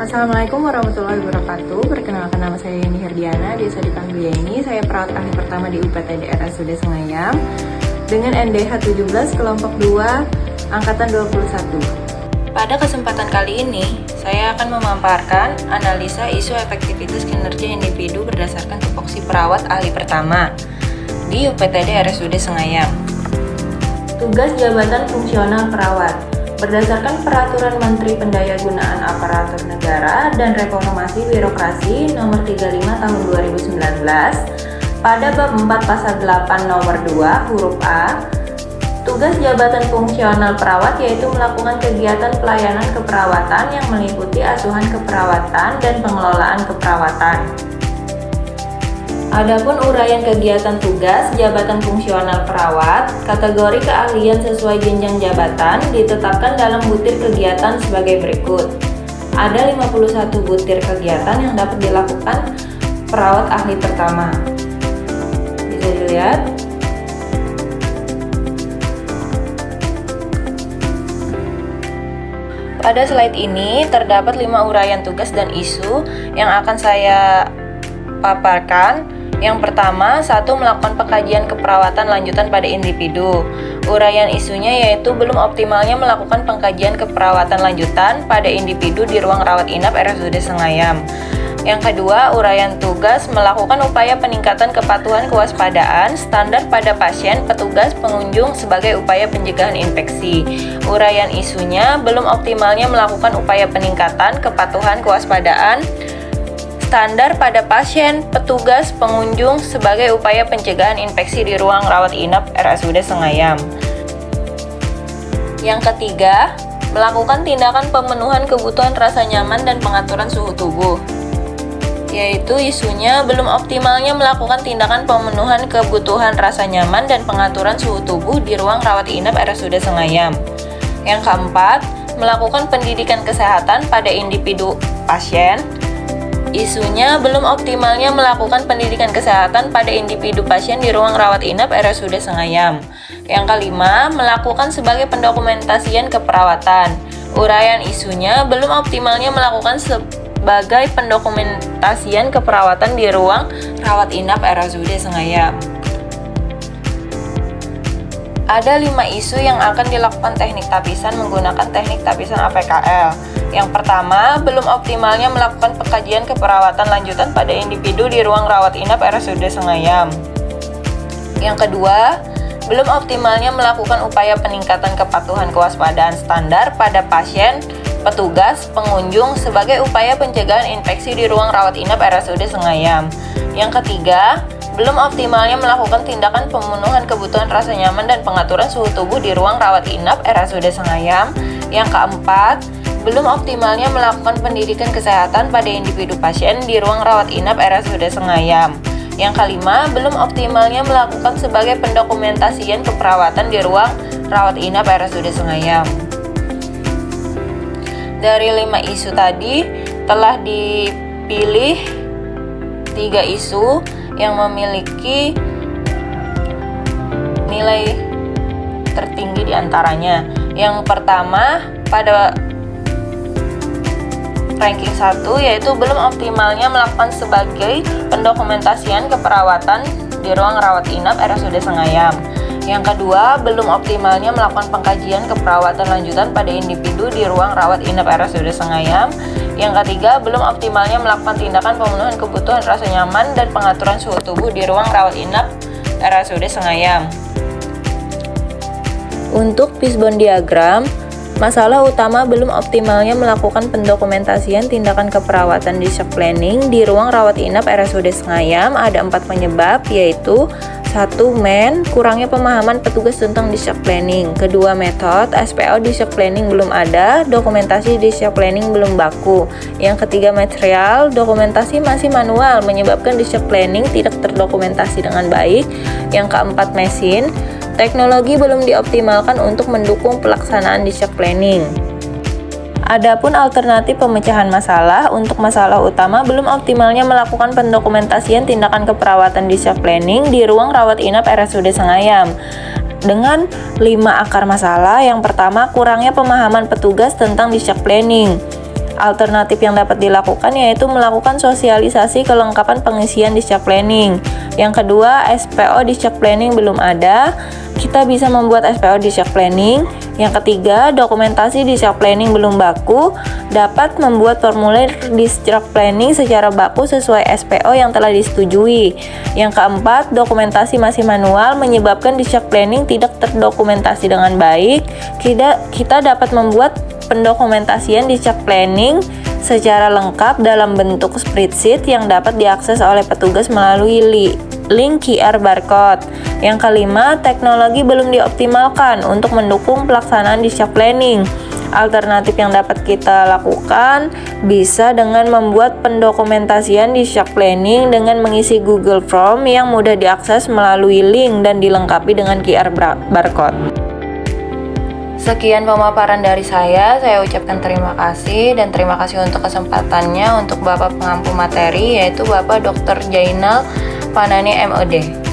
Assalamualaikum warahmatullahi wabarakatuh. Perkenalkan, nama saya Yeni Herdiana, biasa dipanggil Yeni. Saya perawat ahli pertama di UPTD RSUD Sengayam dengan NDH 17 kelompok 2 angkatan 21. Pada kesempatan kali ini, saya akan memaparkan analisa isu efektivitas kinerja individu berdasarkan tupoksi perawat ahli pertama di UPTD RSUD Sengayam. Tugas jabatan fungsional perawat. Berdasarkan Peraturan Menteri Pendayagunaan Aparatur Negara dan Reformasi Birokrasi Nomor 35 Tahun 2019, pada Bab 4 Pasal 8 Nomor 2 Huruf A, tugas jabatan fungsional perawat yaitu melakukan kegiatan pelayanan keperawatan yang meliputi asuhan keperawatan dan pengelolaan keperawatan. Adapun uraian kegiatan tugas jabatan fungsional perawat, kategori keahlian sesuai jenjang jabatan ditetapkan dalam butir kegiatan sebagai berikut. Ada 51 butir kegiatan yang dapat dilakukan perawat ahli pertama. Bisa dilihat. Pada slide ini terdapat 5 uraian tugas dan isu yang akan saya paparkan. Yang pertama, melakukan pengkajian keperawatan lanjutan pada individu. Uraian isunya yaitu belum optimalnya melakukan pengkajian keperawatan lanjutan pada individu di ruang rawat inap RSUD Sengayam. Yang kedua, uraian tugas melakukan upaya peningkatan kepatuhan kewaspadaan standar pada pasien, petugas, pengunjung sebagai upaya pencegahan infeksi. Uraian isunya belum optimalnya melakukan upaya peningkatan kepatuhan kewaspadaan standar pada pasien, petugas, pengunjung sebagai upaya pencegahan infeksi di ruang rawat inap RSUD Sengayam. Yang ketiga, melakukan tindakan pemenuhan kebutuhan rasa nyaman dan pengaturan suhu tubuh. Yaitu isunya belum optimalnya melakukan tindakan pemenuhan kebutuhan rasa nyaman dan pengaturan suhu tubuh di ruang rawat inap RSUD Sengayam. Yang keempat, melakukan pendidikan kesehatan pada individu pasien. Isunya belum optimalnya melakukan pendidikan kesehatan pada individu pasien di ruang rawat inap RSUD Sengayam. Yang kelima, melakukan sebagai pendokumentasian keperawatan. Uraian isunya belum optimalnya melakukan sebagai pendokumentasian keperawatan di ruang rawat inap RSUD Sengayam. Ada 5 isu yang akan dilakukan teknik tapisan menggunakan teknik tapisan APKL. Yang pertama, belum optimalnya melakukan pengkajian keperawatan lanjutan pada individu di ruang rawat inap RSUD Sengayam. Yang kedua, belum optimalnya melakukan upaya peningkatan kepatuhan kewaspadaan standar pada pasien, petugas, pengunjung sebagai upaya pencegahan infeksi di ruang rawat inap RSUD Sengayam. Yang ketiga, belum optimalnya melakukan tindakan pemenuhan kebutuhan rasa nyaman dan pengaturan suhu tubuh di ruang rawat inap RSUD Sengayam. Yang keempat, belum optimalnya melakukan pendidikan kesehatan pada individu pasien di ruang rawat inap RSUD Sengayam. Yang kelima, belum optimalnya melakukan sebagai pendokumentasian keperawatan di ruang rawat inap RSUD Sengayam. Dari 5 isu tadi, telah dipilih 3 isu yang memiliki nilai tertinggi di antaranya. Yang pertama, pada ranking 1 yaitu belum optimalnya melakukan sebagai pendokumentasian keperawatan di ruang rawat inap RSUD Sengayam. Yang kedua, belum optimalnya melakukan pengkajian keperawatan lanjutan pada individu di ruang rawat inap RSUD Sengayam. Yang ketiga, belum optimalnya melakukan tindakan pemenuhan kebutuhan rasa nyaman dan pengaturan suhu tubuh di ruang rawat inap RSUD Sengayam. Untuk fishbone diagram, masalah utama belum optimalnya melakukan pendokumentasian tindakan keperawatan di shock planning di ruang rawat inap RSUD Sengayam. Ada 4 penyebab, yaitu 1. Kurangnya pemahaman petugas tentang shock planning. Kedua, metode SPO di shock planning belum ada, dokumentasi di shock planning belum baku. Yang ketiga, material, dokumentasi masih manual menyebabkan shock planning tidak terdokumentasi dengan baik. Yang keempat, mesin, teknologi belum dioptimalkan untuk mendukung pelaksanaan shock planning. Adapun alternatif pemecahan masalah, untuk masalah utama belum optimalnya melakukan pendokumentasian tindakan keperawatan di shock planning di ruang rawat inap RSUD Sengayam. Dengan 5 akar masalah, yang pertama kurangnya pemahaman petugas tentang shock planning. Alternatif yang dapat dilakukan yaitu melakukan sosialisasi kelengkapan pengisian discharge planning. Yang kedua, SPO discharge planning belum ada, kita bisa membuat SPO discharge planning. Yang ketiga, dokumentasi discharge planning belum baku, dapat membuat formulir discharge planning secara baku sesuai SPO yang telah disetujui. Yang keempat, dokumentasi masih manual menyebabkan discharge planning tidak terdokumentasi dengan baik. Kita dapat membuat pendokumentasian discharge planning secara lengkap dalam bentuk spreadsheet yang dapat diakses oleh petugas melalui link QR barcode. Yang kelima, teknologi belum dioptimalkan untuk mendukung pelaksanaan discharge planning. Alternatif yang dapat kita lakukan bisa dengan membuat pendokumentasian discharge planning dengan mengisi Google Form yang mudah diakses melalui link dan dilengkapi dengan QR barcode. Sekian pemaparan dari saya ucapkan terima kasih dan terima kasih untuk kesempatannya untuk Bapak pengampu materi yaitu Bapak Dr. Jainal Panani MOD.